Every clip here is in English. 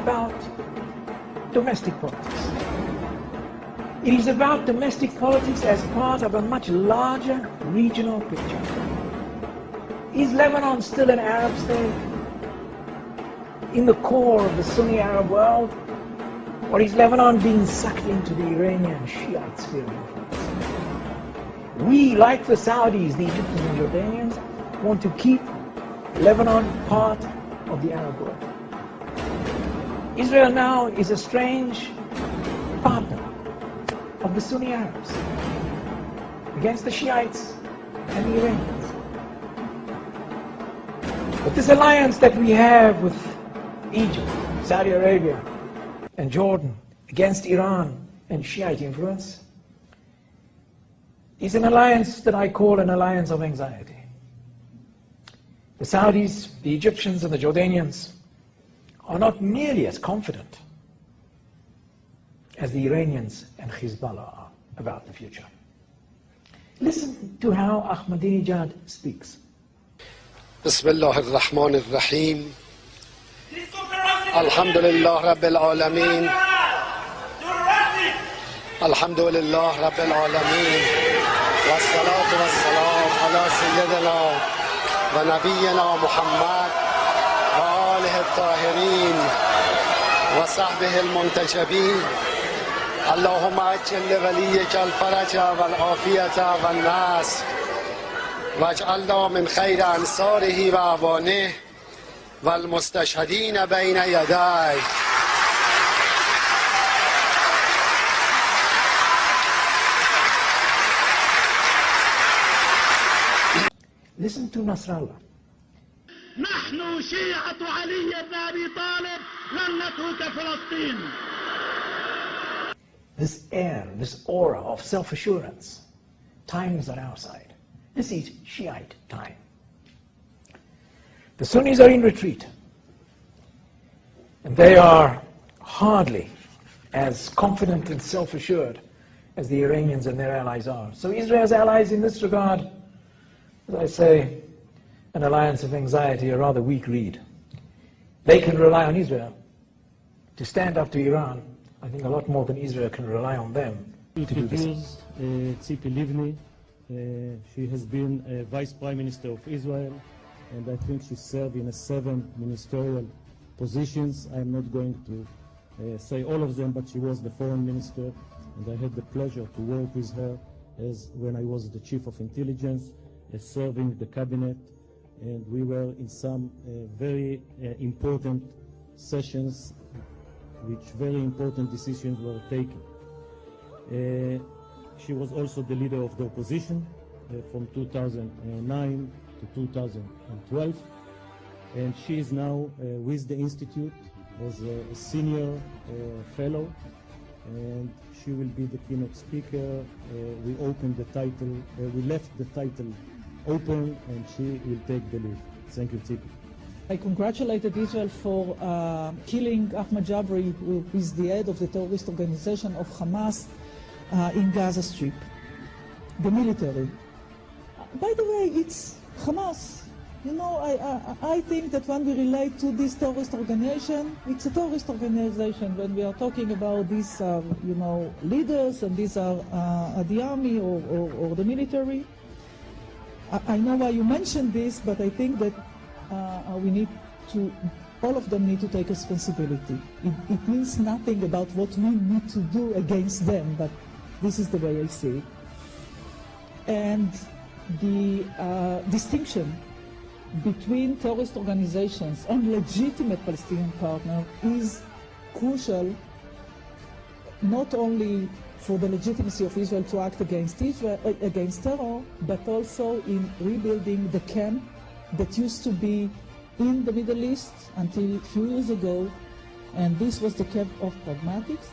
about domestic politics. It is about domestic politics as part of a much larger regional picture. Is Lebanon still an Arab state in the core of the Sunni Arab world? Or is Lebanon being sucked into the Iranian Shiite sphere of influence? We, like the Saudis, the Egyptians and Jordanians, want to keep Lebanon part of the Arab world. Israel now is a strange partner of the Sunni Arabs against the Shiites and the Iranians. But this alliance that we have with Egypt, Saudi Arabia, and Jordan against Iran and Shiite influence is an alliance that I call an alliance of anxiety. The Saudis, the Egyptians, and the Jordanians are not nearly as confident as the Iranians and Hezbollah are about the future. Listen to how Ahmadinejad speaks. بسم الله الرحمن الرحیم الحمد لله رب العالمين الحمد لله رب العالمين والصلاة والسلام على سيدنا ونبينا محمد وآله الطاهرين وصحبه المنتجبين اللهم اجعل لوليك الفرج والعافية والنصر واجعلنا من خير أنصاره وأعوانه والمستشهدين بين يديه. Listen to Nasrallah. نحن شيعة علي بن أبي طالب لن نترك فلسطين. This air, this aura of self-assurance, time is on our side. This is Shiite time. The Sunnis are in retreat, and they are hardly as confident and self-assured as the Iranians and their allies are. So Israel's allies in this regard, as I say, an alliance of anxiety, a rather weak reed. They can rely on Israel to stand up to Iran, I think a lot more than Israel can rely on them to do this. Tzipi Livni, she has been Vice Prime Minister of Israel, and I think she served in 7 ministerial positions. I'm not going to say all of them, but she was the Foreign Minister, and I had the pleasure to work with her as when I was the Chief of Intelligence, serving the cabinet, and we were in some very important sessions, which very important decisions were taken. She was also the leader of the opposition from 2009 to 2012, and she is now with the Institute as a senior fellow, and she will be the keynote speaker. We opened the title, we left the title open, and she will take the lead. Thank you, Tzipi. I congratulated Israel for killing Ahmad Jabri, who is the head of the terrorist organization of Hamas in Gaza Strip, the military. By the way, it's Hamas. You know, I think that when we relate to this terrorist organization, it's a terrorist organization. When we are talking about these, you know, leaders, and these are the army or the military. I know why you mentioned this, but I think that we need to, all of them need to take responsibility. It means nothing about what we need to do against them, but this is the way I see it. And the distinction between terrorist organizations and legitimate Palestinian partners is crucial, not only for the legitimacy of Israel to act against terror, but also in rebuilding the camp that used to be in the Middle East until a few years ago, and this was the camp of pragmatics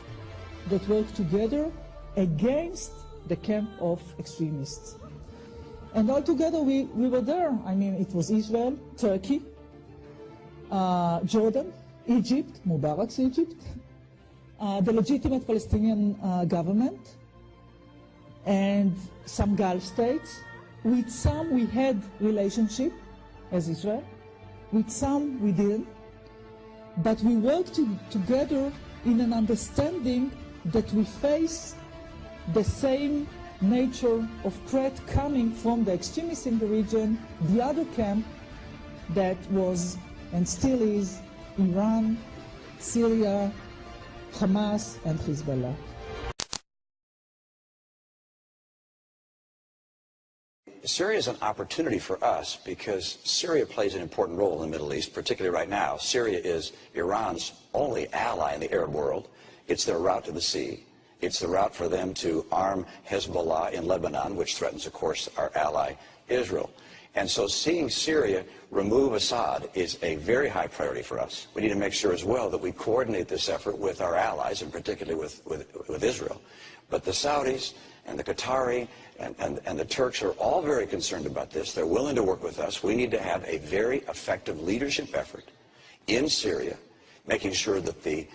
that worked together against the camp of extremists. And all together we were there. I mean, it was Israel, Turkey, Jordan, Egypt, Mubarak's Egypt, the legitimate Palestinian government, and some Gulf states. With some we had relationship as Israel, with some we didn't. but we work together in an understanding that we face the same nature of threat coming from the extremists in the region, the other camp that was and still is Iran, Syria, Hamas and Hezbollah. Syria is an opportunity for us because Syria plays an important role in the Middle East, particularly right now. Syria is Iran's only ally in the Arab world. It's their route to the sea. It's the route for them to arm Hezbollah in Lebanon, which threatens, of course, our ally Israel. And so seeing Syria remove Assad is a very high priority for us. We need to make sure as well that we coordinate this effort with our allies, and particularly with Israel. But the Saudis and the Qatari and the Turks are all very concerned about this. They're willing to work with us. We need to have a very effective leadership effort in Syria, making sure that the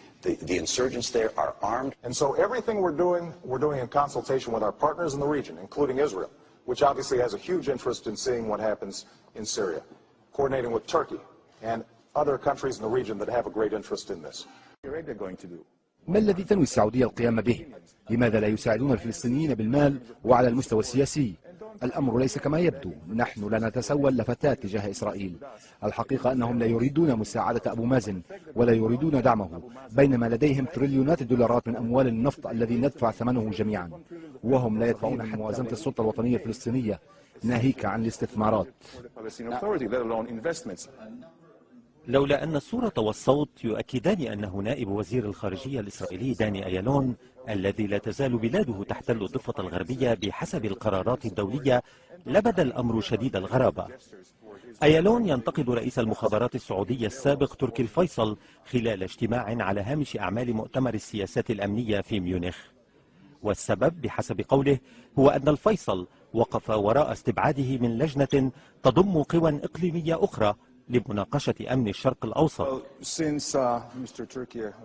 insurgents there are armed. And so everything we're doing in consultation with our partners in the region, including Israel, which obviously has a huge interest in seeing what happens in Syria, coordinating with Turkey and other countries in the region that have a great interest in this. Arabia going to do? ما الذي تنوي السعودية القيام به؟ لماذا لا يساعدون الفلسطينيين بالمال وعلى المستوى السياسي؟ الأمر ليس كما يبدو، نحن لا نتسول لفتات تجاه إسرائيل. الحقيقة أنهم لا يريدون مساعدة أبو مازن ولا يريدون دعمه، بينما لديهم تريليونات الدولارات من أموال النفط الذي ندفع ثمنه جميعا، وهم لا يدفعون حتى موازنة السلطة الوطنية الفلسطينية، ناهيك عن الاستثمارات. لولا أن الصورة والصوت يؤكدان أنه نائب وزير الخارجية الإسرائيلي داني أيالون الذي لا تزال بلاده تحتل الضفة الغربية بحسب القرارات الدولية لبدا الأمر شديد الغرابة. أيالون ينتقد رئيس المخابرات السعودية السابق تركي الفيصل خلال اجتماع على هامش أعمال مؤتمر السياسات الأمنية في ميونخ، والسبب بحسب قوله هو أن الفيصل وقف وراء استبعاده من لجنة تضم قوى إقليمية أخرى لمناقشة أمن الشرق الأوسط.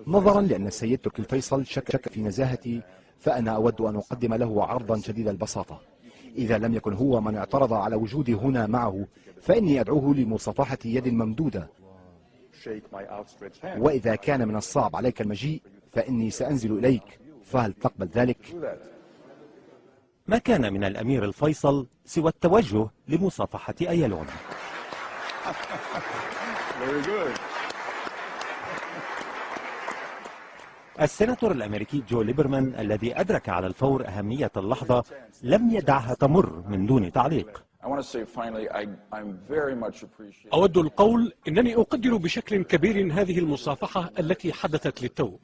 نظرا لأن السيد تركي الفيصل شك في نزاهتي، فأنا أود أن أقدم له عرضا شديد البساطة. إذا لم يكن هو من اعترض على وجودي هنا معه، فإني أدعوه لمصافحة يد ممدودة، وإذا كان من الصعب عليك المجيء فإني سأنزل إليك، فهل تقبل ذلك؟ ما كان من الأمير الفيصل سوى التوجه لمصافحة أيالون. السيناتور الأمريكي جو ليبرمان الذي أدرك على الفور أهمية اللحظة لم يدعها تمر من دون تعليق. أود القول إنني أقدر بشكل كبير هذه المصافحة التي حدثت للتو.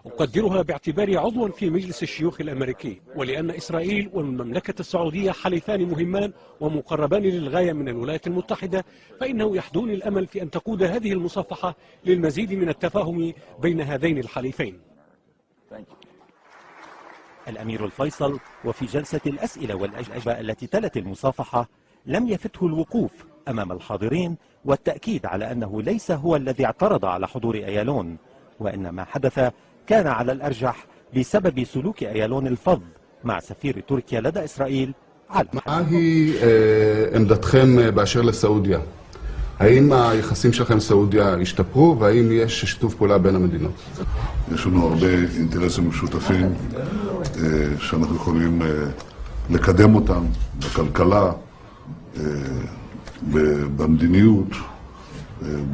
أقدرها باعتباري عضوا في مجلس الشيوخ الأمريكي، ولأن إسرائيل والمملكة السعودية حليفان مهمان ومقربان للغاية من الولايات المتحدة، فإنه يحدوني الأمل في أن تقود هذه المصافحة للمزيد من التفاهم بين هذين الحليفين. الأمير الفيصل وفي جلسة الأسئلة والأجوبة التي تلت المصافحة لم يفته الوقوف أمام الحاضرين والتأكيد على أنه ليس هو الذي اعترض على حضور أيالون، وإن ما حدث كان على الأرجح بسبب سلوك أيالون الفظ مع سفير تركيا لدى إسرائيل. מה היא עמדתכם באשר לסעודיה? האם היחסים שלכם עם סעודיה השתפרו, והאם יש שיתוף פעולה בין המדינות? יש לנו הרבה אינטרסים משותפים שאנחנו יכולים לקדם אותם בכלכלה, במדיניות,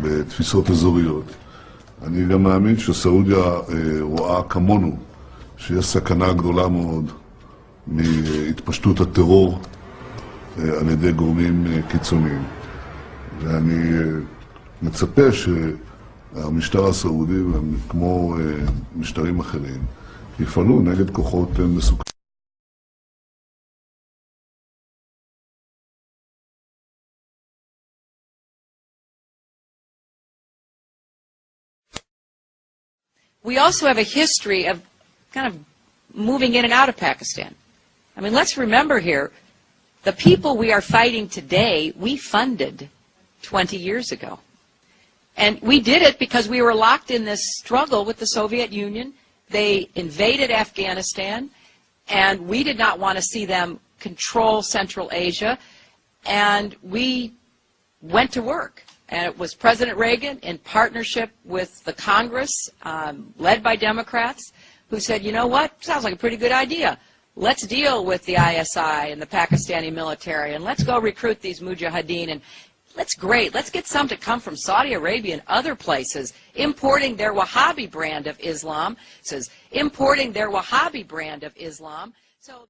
בתפיסות אזוריות. אני גם מאמין שסעודיה רואה כמונו שיש סכנה גדולה מאוד מהתפשטות הטרור על ידי גורמים קיצוניים. ואני מצפה שהמשטר הסעודי, כמו משטרים אחרים, יפעלו נגד כוחות מסוכנים. We also have a history of kind of moving in and out of Pakistan. I mean, let's remember here, the people we are fighting today, we funded 20 years ago. And we did it because we were locked in this struggle with the Soviet Union. They invaded Afghanistan, and we did not want to see them control Central Asia. And we went to work And it was President Reagan, in partnership with the Congress, led by Democrats, who said, you know what, sounds like a pretty good idea. Let's deal with the ISI and the Pakistani military, and let's go recruit these mujahideen. And that's great. Let's get some to come from Saudi Arabia and other places, importing their Wahhabi brand of Islam. It says, importing their Wahhabi brand of Islam. So